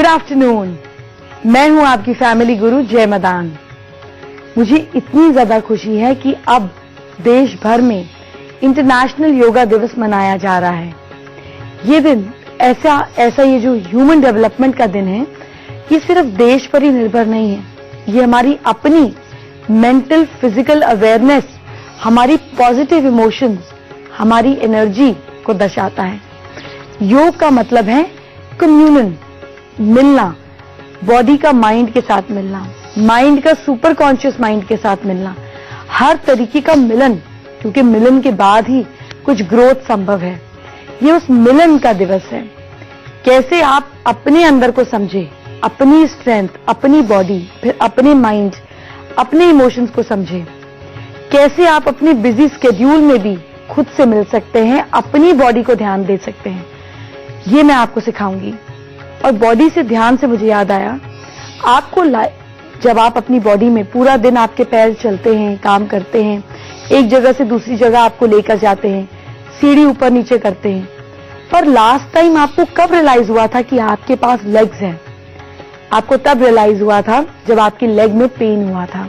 Afternoon, मैं हूं आपकी फैमिली गुरु जय मदान। मुझे इतनी ज्यादा खुशी है कि अब देश भर में इंटरनेशनल योगा दिवस मनाया जा रहा है। ये दिन ऐसा ये जो ह्यूमन डेवलपमेंट का दिन है, ये सिर्फ देश पर ही निर्भर नहीं है। ये हमारी अपनी मेंटल फिजिकल अवेयरनेस, हमारी पॉजिटिव इमोशंस, हमारी एनर्जी को दर्शाता है। योग का मतलब है कम्युनियन, मिलना, बॉडी का माइंड के साथ मिलना, माइंड का सुपर कॉन्शियस माइंड के साथ मिलना, हर तरीके का मिलन, क्योंकि मिलन के बाद ही कुछ ग्रोथ संभव है। ये उस मिलन का दिवस है। कैसे आप अपने अंदर को समझे, अपनी स्ट्रेंथ, अपनी बॉडी, फिर अपने माइंड, अपने इमोशंस को समझे। कैसे आप अपने बिजी स्केड्यूल में भी खुद से मिल सकते हैं, अपनी बॉडी को ध्यान दे सकते हैं, ये मैं आपको सिखाऊंगी। और बॉडी से ध्यान से मुझे याद आया, आपको जब आप अपनी बॉडी में पूरा दिन आपके पैर चलते हैं, काम करते हैं, एक जगह से दूसरी जगह आपको लेकर जाते हैं, सीढ़ी ऊपर नीचे करते हैं, पर लास्ट टाइम आपको कब रियलाइज हुआ था कि आपके पास लेग्स हैं? आपको तब रियलाइज हुआ था जब आपकी लेग में पेन हुआ था।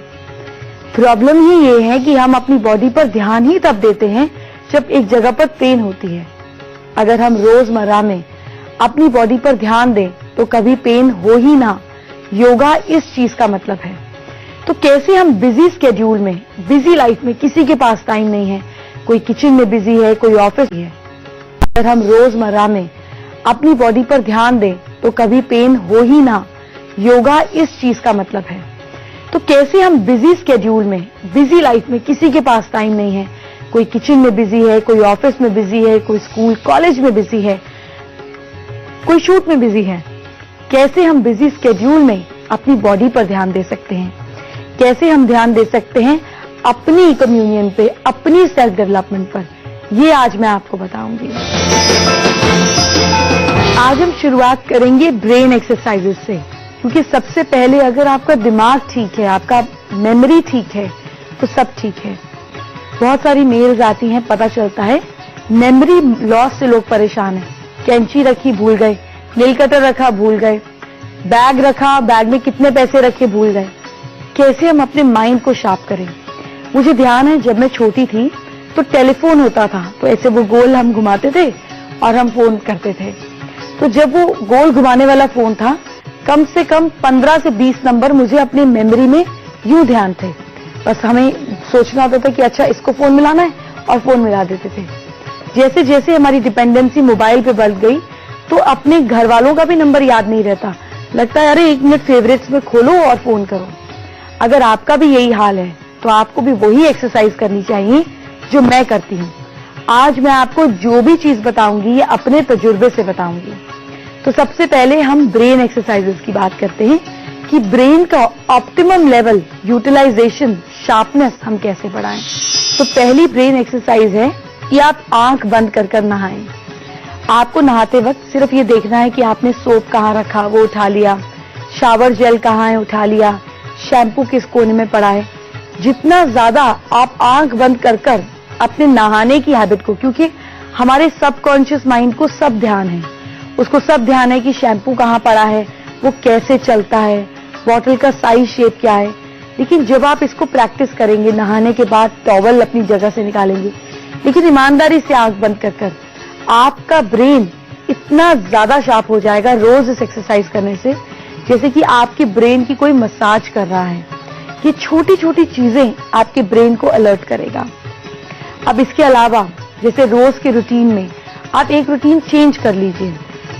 प्रॉब्लम ही ये है कि हम अपनी बॉडी पर ध्यान ही तब देते हैं जब एक जगह पर पेन होती है। अगर हम रोजमर्रा में अपनी बॉडी पर ध्यान दें तो कभी पेन हो ही ना। योगा इस चीज का मतलब है। तो कैसे हम बिजी स्केड्यूल में, बिजी लाइफ में, किसी के पास टाइम नहीं है, कोई किचन में बिजी है, कोई ऑफिस में है, अगर हम रोजमर्रा में अपनी बॉडी पर ध्यान दें तो कभी पेन हो ही ना। योगा इस चीज का मतलब है। तो कैसे हम बिजी स्केड्यूल में, बिजी लाइफ में, किसी के पास टाइम नहीं है, कोई किचन में बिजी है, कोई ऑफिस में बिजी है, कोई स्कूल कॉलेज में बिजी है, कोई शूट में बिजी है, कैसे हम बिजी स्केड्यूल में अपनी बॉडी पर ध्यान दे सकते हैं? कैसे हम ध्यान दे सकते हैं अपनी कम्युनियन पे, अपनी सेल्फ डेवलपमेंट पर? ये आज मैं आपको बताऊंगी। आज हम शुरुआत करेंगे ब्रेन एक्सरसाइजेस से, क्योंकि सबसे पहले अगर आपका दिमाग ठीक है, आपका मेमोरी ठीक है, तो सब ठीक है। बहुत सारी मेल्स आती हैं, पता चलता है मेमोरी लॉस से लोग परेशान हैं। कैंची रखी भूल गए, नेल कटर रखा भूल गए, बैग रखा, बैग में कितने पैसे रखे भूल गए। कैसे हम अपने माइंड को शार्प करें? मुझे ध्यान है जब मैं छोटी थी तो टेलीफोन होता था, तो ऐसे वो गोल हम घुमाते थे और हम फोन करते थे। तो जब वो गोल घुमाने वाला फोन था, कम से कम 15 से 20 नंबर मुझे अपनी मेमोरी में यूं ध्यान थे। बस हमें सोचना होता था कि अच्छा इसको फोन मिलाना है, और फोन मिला देते थे। जैसे जैसे हमारी डिपेंडेंसी मोबाइल पे बढ़ गई तो अपने घर वालों का भी नंबर याद नहीं रहता। लगता है अरे 1 मिनट फेवरेट्स में खोलो और फोन करो। अगर आपका भी यही हाल है तो आपको भी वही एक्सरसाइज करनी चाहिए जो मैं करती हूँ। आज मैं आपको जो भी चीज बताऊंगी ये अपने तजुर्बे से बताऊंगी। तो सबसे पहले हम ब्रेन एक्सरसाइजेस की बात करते हैं कि ब्रेन का ऑप्टिमम लेवल, यूटिलाइजेशन, शार्पनेस हम कैसे बढ़ाएं। तो पहली ब्रेन एक्सरसाइज है कि आप आंख बंद कर नहाएं। आपको नहाते वक्त सिर्फ ये देखना है कि आपने सोप कहाँ रखा, वो उठा लिया, शावर जेल कहाँ है, उठा लिया, शैम्पू किस कोने में पड़ा है। जितना ज्यादा आप आंख बंद कर अपने नहाने की हैबिट को, क्योंकि हमारे सबकॉन्शियस माइंड को सब ध्यान है, उसको सब ध्यान है कि शैम्पू कहाँ पड़ा है, वो कैसे चलता है, बॉटल का साइज शेप क्या है। लेकिन जब आप इसको प्रैक्टिस करेंगे, नहाने के बाद टॉवल अपनी जगह से निकालेंगे, लेकिन ईमानदारी से आंख बंद कर आपका ब्रेन इतना ज्यादा शार्प हो जाएगा रोज इस एक्सरसाइज करने से, जैसे कि आपके ब्रेन की कोई मसाज कर रहा है। ये छोटी छोटी चीजें आपके ब्रेन को अलर्ट करेगा। अब इसके अलावा जैसे रोज के रूटीन में आप एक रूटीन चेंज कर लीजिए,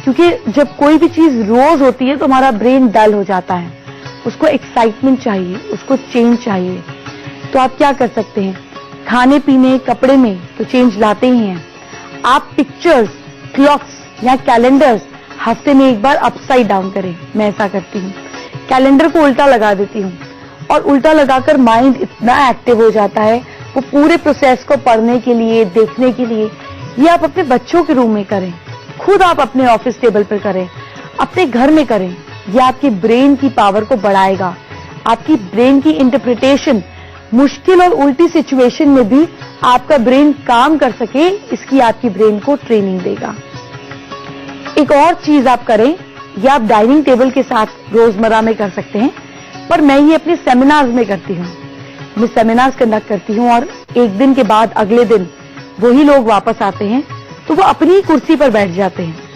क्योंकि जब कोई भी चीज रोज होती है तो हमारा ब्रेन डल हो जाता है, उसको एक्साइटमेंट चाहिए, उसको चेंज चाहिए। तो आप क्या कर सकते हैं? खाने पीने, कपड़े में तो चेंज लाते ही हैं। आप पिक्चर्स, क्लॉक्स या कैलेंडर्स हफ्ते में एक बार अपसाइड डाउन करें। मैं ऐसा करती हूँ, कैलेंडर को उल्टा लगा देती हूँ, और उल्टा लगाकर माइंड इतना एक्टिव हो जाता है, वो पूरे प्रोसेस को पढ़ने के लिए, देखने के लिए। ये आप अपने बच्चों के रूम में करें, खुद आप अपने ऑफिस टेबल पर करें, अपने घर में करें। ये आपकी ब्रेन की पावर को बढ़ाएगा। आपकी ब्रेन की इंटरप्रिटेशन, मुश्किल और उल्टी सिचुएशन में भी आपका ब्रेन काम कर सके, इसकी आपकी ब्रेन को ट्रेनिंग देगा। एक और चीज आप करें या आप डाइनिंग टेबल के साथ रोजमर्रा में कर सकते हैं, पर मैं ये अपने सेमिनार्स में करती हूँ। मैं सेमिनार्स कंडक्ट करती हूँ और एक दिन के बाद अगले दिन वही लोग वापस आते हैं तो वो अपनी कुर्सी पर बैठ जाते हैं।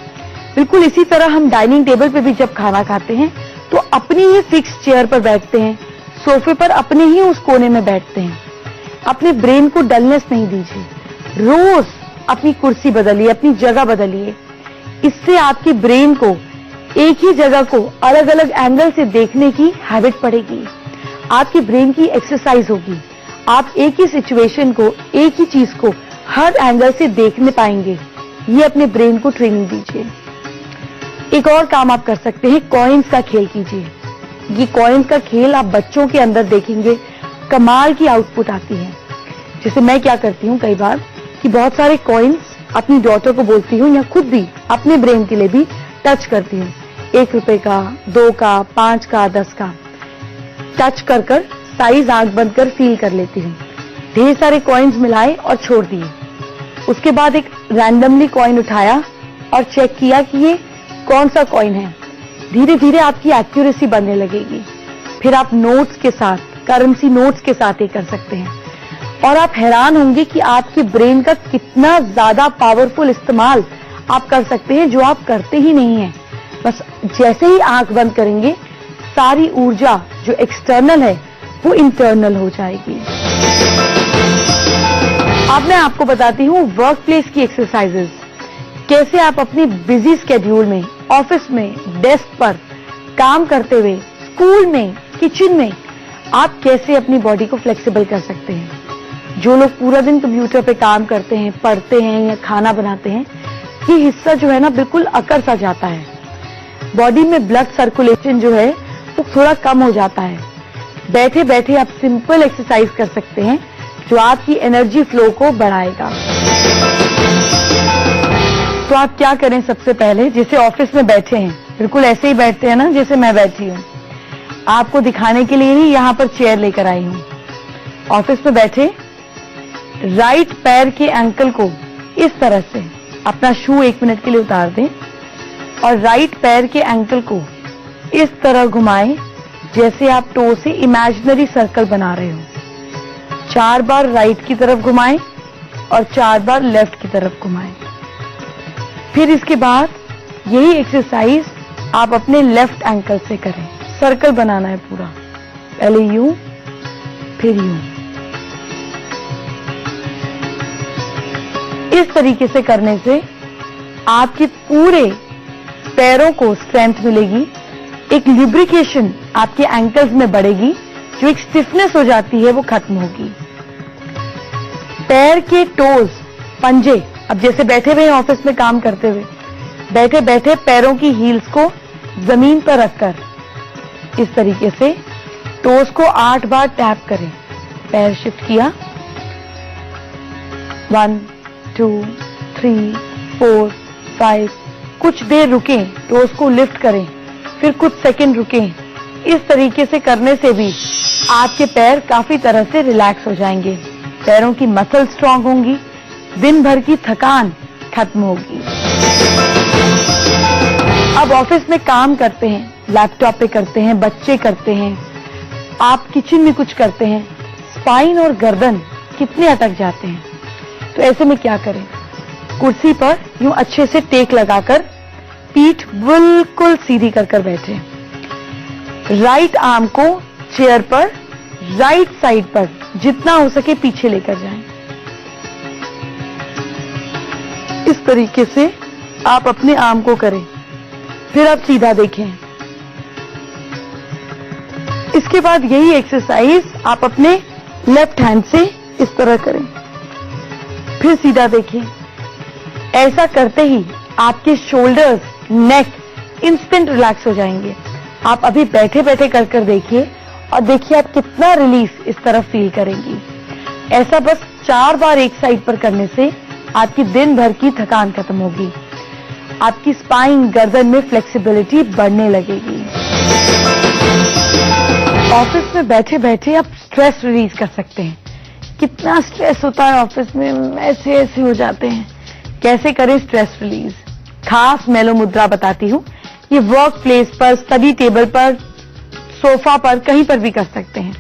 बिल्कुल इसी तरह हम डाइनिंग टेबल पे भी जब खाना खाते हैं तो अपनी ही फिक्स चेयर पर बैठते हैं, सोफे पर अपने ही उस कोने में बैठते हैं। अपने ब्रेन को डलनेस नहीं दीजिए, रोज अपनी कुर्सी बदलिए, अपनी जगह बदलिए। इससे आपके ब्रेन को एक ही जगह को अलग अलग एंगल से देखने की हैबिट पड़ेगी। आपके ब्रेन की एक्सरसाइज होगी। आप एक ही सिचुएशन को, एक ही चीज को हर एंगल से देखने पाएंगे। ये अपने ब्रेन को ट्रेनिंग दीजिए। एक और काम आप कर सकते हैं, कॉइन्स का खेल कीजिए। ये कॉइन्स का खेल आप बच्चों के अंदर देखेंगे, कमाल की आउटपुट आती है। जैसे मैं क्या करती हूँ कई बार कि बहुत सारे कॉइन्स अपनी डॉटर को बोलती हूँ या खुद भी अपने ब्रेन के लिए भी टच करती हूँ। 1 रुपए का, 2 का, 5 का, 10 का टच कर कर साइज आंख बंद कर फील कर लेती हूँ। ढेर सारे कॉइन्स मिलाए और छोड़ दिए। उसके बाद एक रैंडमली कॉइन उठाया और चेक किया कि ये कौन सा कॉइन है। धीरे धीरे आपकी एक्यूरेसी बनने लगेगी। फिर आप नोट्स के साथ, करेंसी नोट्स के साथ ये कर सकते हैं और आप हैरान होंगे कि आपके ब्रेन का कितना ज्यादा पावरफुल इस्तेमाल आप कर सकते हैं, जो आप करते ही नहीं है। बस जैसे ही आंख बंद करेंगे, सारी ऊर्जा जो एक्सटर्नल है वो इंटरनल हो जाएगी। अब मैं आपको बताती हूँ वर्क प्लेस की एक्सरसाइजेस। कैसे आप अपनी बिजी स्केड्यूल में, ऑफिस में, डेस्क पर काम करते हुए, स्कूल में, किचन में, आप कैसे अपनी बॉडी को फ्लेक्सिबल कर सकते हैं। जो लोग पूरा दिन कंप्यूटर पे काम करते हैं, पढ़ते हैं या खाना बनाते हैं, ये हिस्सा जो है ना बिल्कुल अकड़ सा जाता है। बॉडी में ब्लड सर्कुलेशन जो है वो थोड़ा कम हो जाता है। बैठे बैठे आप सिंपल एक्सरसाइज कर सकते हैं जो आपकी एनर्जी फ्लो को बढ़ाएगा। तो आप क्या करें, सबसे पहले जैसे ऑफिस में बैठे हैं, बिल्कुल ऐसे ही बैठते हैं ना जैसे मैं बैठी हूँ। आपको दिखाने के लिए ही यहाँ पर चेयर लेकर आई हूँ। ऑफिस में बैठे राइट पैर के एंकल को इस तरह से, अपना शू 1 मिनट के लिए उतार दें और राइट पैर के एंकल को इस तरह घुमाएं जैसे आप टो से इमेजिनरी सर्कल बना रहे हो। 4 बार राइट की तरफ घुमाएं और 4 बार लेफ्ट की तरफ घुमाएं। फिर इसके बाद यही एक्सरसाइज आप अपने लेफ्ट एंकल से करें। सर्कल बनाना है पूरा, पहले यूं फिर यूं। इस तरीके से करने से आपके पूरे पैरों को स्ट्रेंथ मिलेगी, एक लुब्रिकेशन आपके एंकल्स में बढ़ेगी, जो एक स्टिफनेस हो जाती है वो खत्म होगी। पैर के टोज, पंजे, अब जैसे बैठे हुए ऑफिस में काम करते हुए, बैठे बैठे पैरों की हील्स को जमीन पर रखकर इस तरीके से टोज को 8 बार टैप करें। पैर शिफ्ट किया, 1 2 3 4 5, कुछ देर रुकें, टोज को लिफ्ट करें, फिर कुछ सेकंड रुकें। इस तरीके से करने से भी आपके पैर काफी तरह से रिलैक्स हो जाएंगे, पैरों की मसल स्ट्रांग होंगी, दिन भर की थकान खत्म होगी। अब ऑफिस में काम करते हैं, लैपटॉप पे करते हैं, बच्चे करते हैं, आप किचन में कुछ करते हैं, स्पाइन और गर्दन कितने अटक जाते हैं। तो ऐसे में क्या करें, कुर्सी पर यूं अच्छे से टेक लगाकर पीठ बिल्कुल सीधी कर कर बैठे। राइट आर्म को चेयर पर राइट साइड पर जितना हो सके पीछे लेकर जाएं। इस तरीके से आप अपने आर्म को करें। फिर आप सीधा देखें। इसके बाद यही एक्सरसाइज आप अपने लेफ्ट हैंड से इस तरह करें, फिर सीधा देखें। ऐसा करते ही आपके शोल्डर्स, नेक इंस्टेंट रिलैक्स हो जाएंगे। आप अभी बैठे बैठे कर कर देखिए और देखिए आप कितना रिलीफ इस तरफ फील करेंगी। ऐसा बस 4 बार एक साइड पर करने से आपकी दिन भर की थकान खत्म होगी, आपकी स्पाइन, गर्दन में फ्लेक्सिबिलिटी बढ़ने लगेगी। ऑफिस में बैठे बैठे आप स्ट्रेस रिलीज कर सकते हैं। कितना स्ट्रेस होता है ऑफिस में, ऐसे ऐसे हो जाते हैं। कैसे करें स्ट्रेस रिलीज? खास मेलो मुद्रा बताती हूँ। ये वर्क प्लेस पर, स्टडी टेबल पर, सोफा पर, कहीं पर भी कर सकते हैं।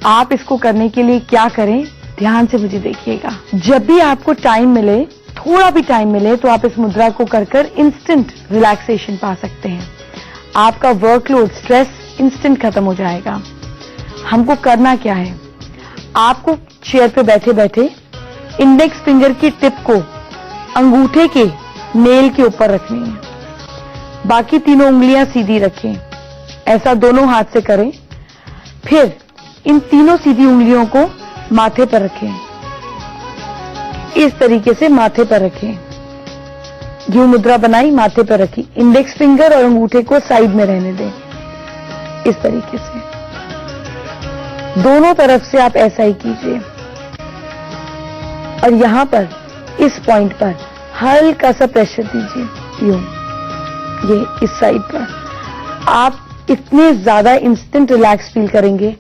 आप इसको करने के लिए क्या करें, ध्यान से मुझे देखिएगा। जब भी आपको टाइम मिले, थोड़ा भी टाइम मिले, तो आप इस मुद्रा को कर इंस्टेंट रिलैक्सेशन पा सकते हैं। आपका वर्कलोड, स्ट्रेस इंस्टेंट खत्म हो जाएगा। हमको करना क्या है, आपको चेयर पे बैठे बैठे इंडेक्स फिंगर की टिप को अंगूठे के नेल के ऊपर रखनी है, बाकी तीनों उंगलियां सीधी रखें। ऐसा दोनों हाथ से करें। फिर इन तीनों सीधी उंगलियों को माथे पर रखें, इस तरीके से माथे पर रखें। यूं मुद्रा बनाई, माथे पर रखी, इंडेक्स फिंगर और अंगूठे को साइड में रहने दें, इस तरीके से। दोनों तरफ से आप ऐसा ही कीजिए। और यहां पर इस पॉइंट पर हल्का सा प्रेशर दीजिए, यूं, ये इस साइड पर। आप इतने ज्यादा इंस्टेंट रिलैक्स फील करेंगे।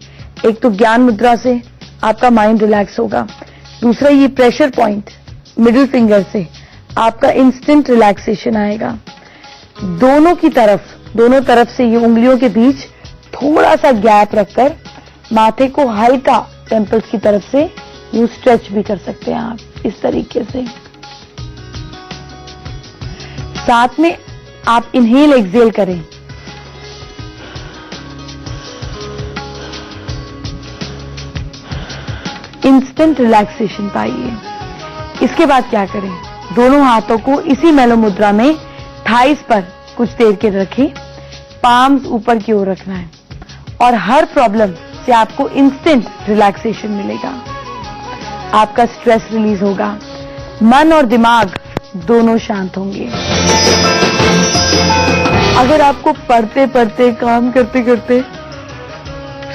एक तो ज्ञान मुद्रा से आपका माइंड रिलैक्स होगा, दूसरा ये प्रेशर पॉइंट मिडिल फिंगर से आपका इंस्टेंट रिलैक्सेशन आएगा। दोनों तरफ से ये उंगलियों के बीच थोड़ा सा गैप रखकर माथे को हल्का टेम्पल्स की तरफ से यूं स्ट्रेच भी कर सकते हैं आप, इस तरीके से। साथ में आप इनहेल एक्सहेल करें। इंस्टेंट रिलैक्सेशन पाइए। इसके बाद क्या करें, दोनों हाथों को इसी मेलो मुद्रा में थाइस पर कुछ देर के रखें। पाम्स ऊपर की ओर रखना है और हर प्रॉब्लम से आपको इंस्टेंट रिलैक्सेशन मिलेगा। आपका स्ट्रेस रिलीज होगा, मन और दिमाग दोनों शांत होंगे। अगर आपको पढ़ते पढ़ते, काम करते करते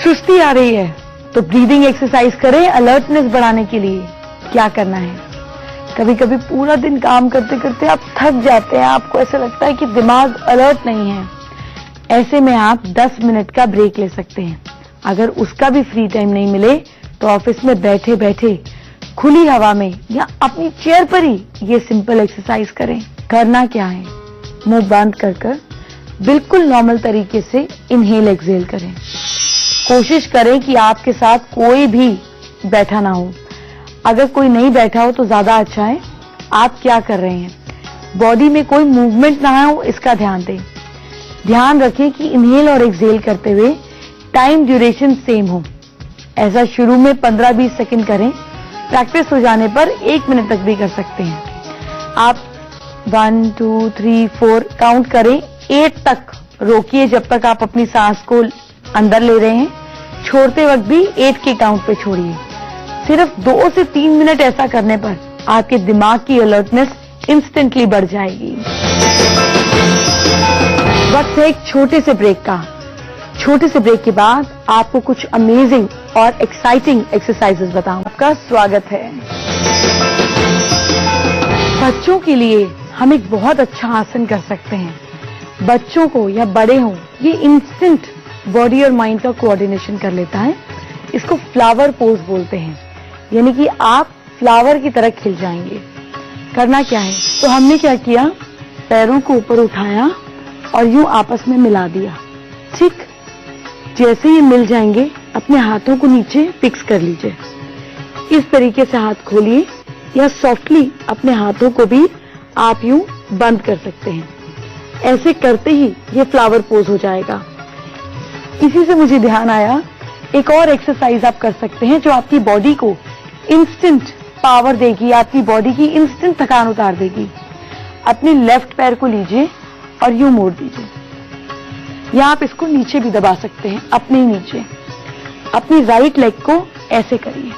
सुस्ती आ रही है, तो ब्रीदिंग एक्सरसाइज करें अलर्टनेस बढ़ाने के लिए। क्या करना है, कभी कभी पूरा दिन काम करते करते आप थक जाते हैं, आपको ऐसा लगता है कि दिमाग अलर्ट नहीं है। ऐसे में आप 10 मिनट का ब्रेक ले सकते हैं। अगर उसका भी फ्री टाइम नहीं मिले तो ऑफिस में बैठे बैठे खुली हवा में या अपनी चेयर पर ही ये सिंपल एक्सरसाइज करें। करना क्या है, मुंह बंद कर बिल्कुल नॉर्मल तरीके से इनहेल एक्सहेल करें। कोशिश करें कि आपके साथ कोई भी बैठा ना हो। अगर कोई नहीं बैठा हो तो ज्यादा अच्छा है। आप क्या कर रहे हैं, बॉडी में कोई मूवमेंट ना हो, इसका ध्यान दें। ध्यान रखें कि इनहेल और एक्सहेल करते हुए टाइम ड्यूरेशन सेम हो। ऐसा शुरू में 15-20 सेकंड करें, प्रैक्टिस हो जाने पर 1 मिनट तक भी कर सकते हैं। आप 1 2 3 4 काउंट करें, 8 तक रोकिए जब तक आप अपनी सांस को अंदर ले रहे हैं। छोड़ते वक्त भी 8 के काउंट पे छोड़िए। सिर्फ 2 से 3 मिनट ऐसा करने पर आपके दिमाग की अलर्टनेस इंस्टेंटली बढ़ जाएगी। वक्त है एक छोटे से ब्रेक का। छोटे से ब्रेक के बाद आपको कुछ अमेजिंग और एक्साइटिंग एक्सरसाइजेस बताऊं। आपका स्वागत है। बच्चों के लिए हम एक बहुत अच्छा आसन कर सकते हैं। बच्चों को या बड़े हों, ये इंस्टेंट बॉडी और माइंड का कोऑर्डिनेशन कर लेता है। इसको फ्लावर पोज बोलते हैं, यानी कि आप फ्लावर की तरह खिल जाएंगे। करना क्या है, तो हमने क्या किया, पैरों को ऊपर उठाया और यूं आपस में मिला दिया। ठीक जैसे ये मिल जाएंगे, अपने हाथों को नीचे फिक्स कर लीजिए। इस तरीके से हाथ खोलिए या सॉफ्टली अपने हाथों को भी आप यूं बंद कर सकते हैं। ऐसे करते ही ये फ्लावर पोज हो जाएगा। इसी से मुझे ध्यान आया, एक और एक्सरसाइज आप कर सकते हैं जो आपकी बॉडी को इंस्टेंट पावर देगी, आपकी बॉडी की इंस्टेंट थकान उतार देगी। अपने लेफ्ट पैर को लीजिए और यूं मोड़ दीजिए, या आप इसको नीचे भी दबा सकते हैं, अपने नीचे। अपनी राइट लेग को ऐसे करिए।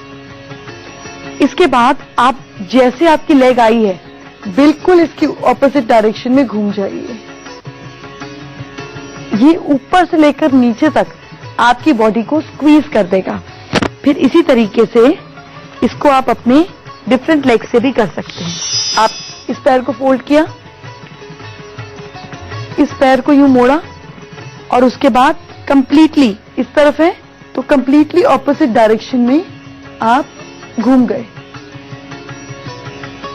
इसके बाद आप जैसे आपकी लेग आई है, बिल्कुल इसकी ऑपोजिट डायरेक्शन में घूम जाइए। ये ऊपर से लेकर नीचे तक आपकी बॉडी को स्क्वीज कर देगा। फिर इसी तरीके से इसको आप अपने डिफरेंट लेग से भी कर सकते हैं। आप इस पैर को फोल्ड किया, इस पैर को यूं मोड़ा और उसके बाद कंप्लीटली इस तरफ है तो कंप्लीटली ऑपोजिट डायरेक्शन में आप घूम गए।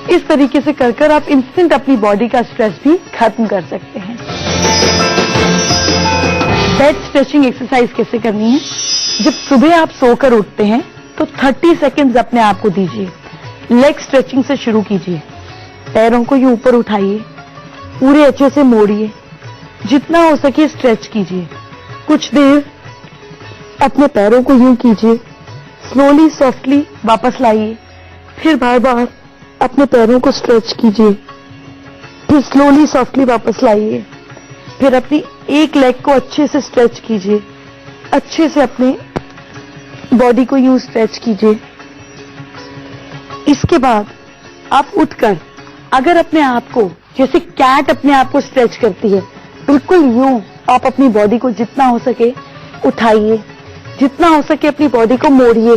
इस तरीके से कर आप इंस्टेंट अपनी बॉडी का स्ट्रेस भी खत्म कर सकते हैं। बेड स्ट्रेचिंग एक्सरसाइज कैसे करनी है? जब सुबह आप सोकर उठते हैं तो 30 सेकंड्स अपने आप को दीजिए। लेग स्ट्रेचिंग से शुरू कीजिए। पैरों को यूं ऊपर उठाइए, पूरे अच्छे से मोड़िए, जितना हो सके स्ट्रेच कीजिए। कुछ देर अपने पैरों को यूं कीजिए, स्लोली सॉफ्टली वापस लाइए, फिर बार बार अपने पैरों को स्ट्रेच कीजिए, फिर स्लोली सॉफ्टली वापस लाइए, फिर अपनी एक लेग को अच्छे से स्ट्रेच कीजिए, अच्छे से अपने बॉडी को यूं स्ट्रेच कीजिए। इसके बाद आप उठकर अगर अपने आप को जैसे कैट अपने आप को स्ट्रेच करती है, बिल्कुल यूं आप अपनी बॉडी को जितना हो सके उठाइए, जितना हो सके अपनी बॉडी को मोड़िए,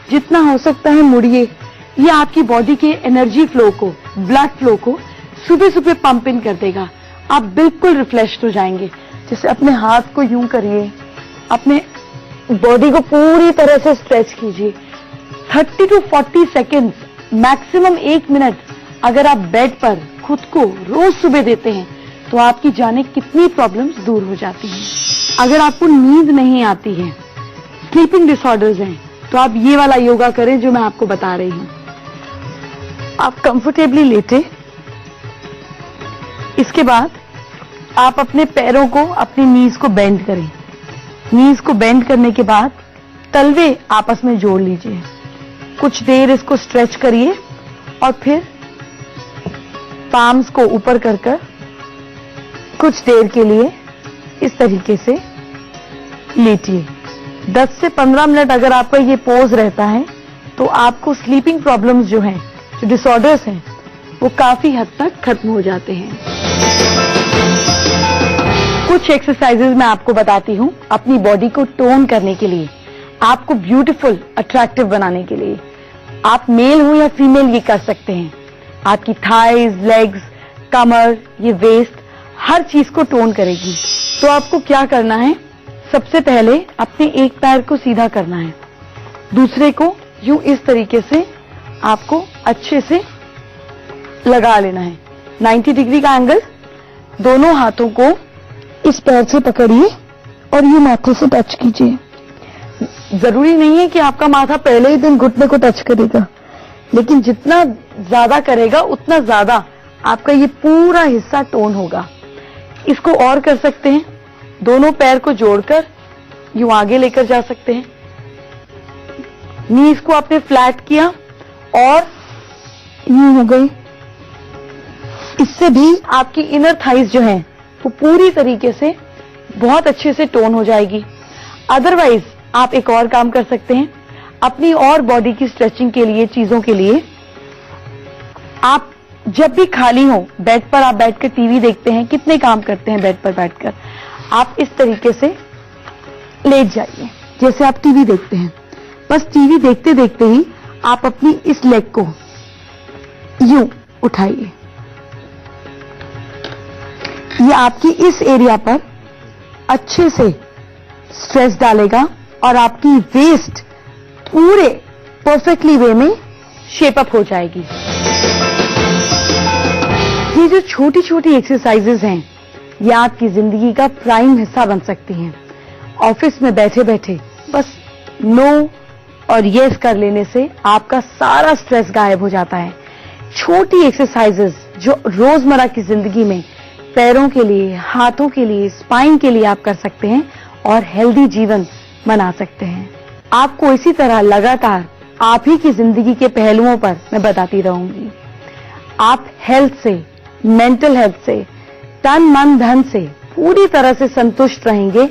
जितना हो सकता है मुड़िए। ये आपकी बॉडी के एनर्जी फ्लो को, ब्लड फ्लो को सुबह सुबह पंप इन कर देगा। आप बिल्कुल रिफ्रेश्ड हो जाएंगे। जैसे अपने हाथ को यूं करिए, अपने बॉडी को पूरी तरह से स्ट्रेच कीजिए। 30 to 40 सेकेंड्स, मैक्सिमम 1 मिनट अगर आप बेड पर खुद को रोज सुबह देते हैं तो आपकी जाने कितनी प्रॉब्लम्स दूर हो जाती हैं। अगर आपको नींद नहीं आती है, स्लीपिंग डिसऑर्डर्स हैं, तो आप ये वाला योगा करें जो मैं आपको बता रही हूं। आप कंफर्टेबली लेटे, इसके बाद आप अपने पैरों को, अपनी नीज को बेंड करें। नीज को बेंड करने के बाद तलवे आपस में जोड़ लीजिए। कुछ देर इसको स्ट्रेच करिए और फिर पाम्स को ऊपर कर कुछ देर के लिए इस तरीके से लेटिए। 10 से 15 मिनट अगर आपका ये पोज रहता है तो आपको स्लीपिंग प्रॉब्लम्स जो हैं, जो डिसऑर्डर्स हैं, वो काफी हद तक खत्म हो जाते हैं। कुछ एक्सरसाइजेज मैं आपको बताती हूं अपनी बॉडी को टोन करने के लिए, आपको ब्यूटीफुल, अट्रैक्टिव बनाने के लिए। आप मेल हो या फीमेल ये कर सकते हैं। आपकी थाइज, लेग्स, कमर, ये वेस्ट, हर चीज को टोन करेगी। तो आपको क्या करना है? सबसे पहले अपने एक पैर को सीधा करना है, दूसरे को यूं इस तरीके से आपको अच्छे से लगा लेना है। 90 डिग्री का एंगल। दोनों हाथों को इस पैर से पकड़िए और ये माथे से टच कीजिए। जरूरी नहीं है कि आपका माथा पहले ही दिन घुटने को टच करेगा, लेकिन जितना ज्यादा करेगा उतना ज्यादा आपका ये पूरा हिस्सा टोन होगा। इसको और कर सकते हैं, दोनों पैर को जोड़कर यूं आगे लेकर जा सकते हैं। नीज को आपने फ्लैट किया और यूं हो गई। इससे भी आपकी इनर थाइज जो है वो पूरी तरीके से बहुत अच्छे से टोन हो जाएगी। अदरवाइज आप एक और काम कर सकते हैं अपनी और बॉडी की स्ट्रेचिंग के लिए, चीजों के लिए। आप जब भी खाली हो, बेड पर आप बैठकर टीवी देखते हैं, कितने काम करते हैं बेड पर बैठकर, आप इस तरीके से लेट जाइए जैसे आप टीवी देखते हैं। बस टीवी देखते देखते ही आप अपनी इस लेग को यूं उठाइए। ये आपकी इस एरिया पर अच्छे से स्ट्रेस डालेगा और आपकी वेस्ट पूरे परफेक्टली वे में शेप अप हो जाएगी। ये जो छोटी छोटी एक्सरसाइजेज हैं, ये आपकी जिंदगी का प्राइम हिस्सा बन सकती हैं। ऑफिस में बैठे बैठे बस नो और यस कर लेने से आपका सारा स्ट्रेस गायब हो जाता है। छोटी एक्सरसाइजेज जो रोजमर्रा की जिंदगी में पैरों के लिए, हाथों के लिए, स्पाइन के लिए आप कर सकते हैं और हेल्दी जीवन बना सकते हैं। आपको इसी तरह लगातार आप ही की जिंदगी के पहलुओं पर मैं बताती रहूंगी। आप हेल्थ से, मेंटल हेल्थ से, तन मन धन से पूरी तरह से संतुष्ट रहेंगे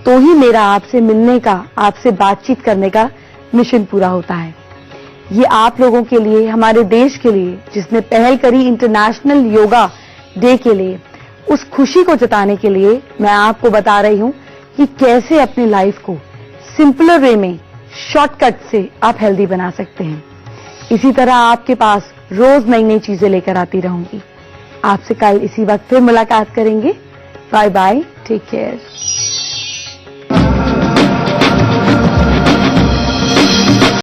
तो ही मेरा आपसे मिलने का, आपसे बातचीत करने का मिशन पूरा होता है। ये आप लोगों के लिए, हमारे देश के लिए, जिसने पहल करी इंटरनेशनल योगा डे के लिए, उस खुशी को जताने के लिए मैं आपको बता रही हूं कि कैसे अपनी लाइफ को सिंपलर वे में, शॉर्टकट से आप हेल्दी बना सकते हैं। इसी तरह आपके पास रोज नई नई चीजें लेकर आती रहूंगी। आपसे कल इसी वक्त फिर मुलाकात करेंगे। Bye bye, take care.